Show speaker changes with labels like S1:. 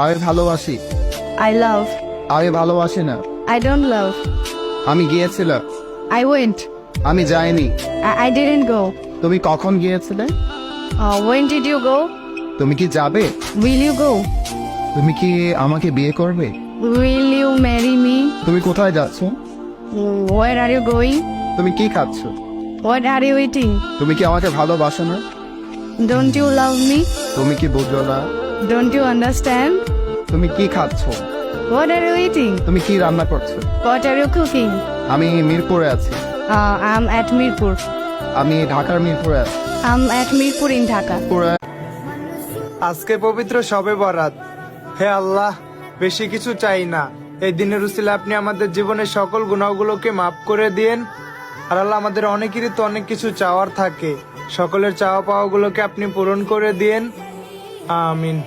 S1: আমি ভালোবাসি।
S2: I love.
S1: আমি ভালোবাসি না।
S2: I don't love.
S1: আমি গিয়েছিলাম।
S2: I went.
S1: আমি যাইনি।
S2: I didn't go.
S1: তুমি কখন গিয়েছিলে?
S2: When did you go?
S1: তুমি কি যাবে?
S2: Will you go?
S1: তুমি কি আমাকে বিয়ে করবে?
S2: Will you marry me?
S1: তুমি কোথায় যাচ্ছ?
S2: Where are you going?
S1: তুমি কি খাচ্ছ?
S2: What are you eating?
S1: তুমি কি আমাকে ভালোবাসো না?
S2: Don't you love me?
S1: তুমি কি বুঝো না?
S2: Don't you understand?
S1: তুমি কি খাচ্ছ?
S2: What are you eating?
S1: তুমি কি রান্না করছো?
S2: What are you cooking?
S1: আমি মিরপুরে আছি।
S2: I'm at Mirpur.
S1: আমি ঢাকার মিরপুরে আছি।
S2: I'm at Mirpur in Dhaka.
S3: আজকে পবিত্র শবে বরাত। হে আল্লাহ, বেশি কিছু চাই না, এই দিনের উসিলে আপনি আমাদের জীবনের সকল গুনাহগুলোকে মাফ করে দিয়েন। আর আল্লাহ, আমাদের অনেকেরই তো অনেক কিছু চাওয়ার থাকে, সকলের চাওয়া পাওয়াগুলোকে আপনি পূরণ করে দিয়েন। আমিন।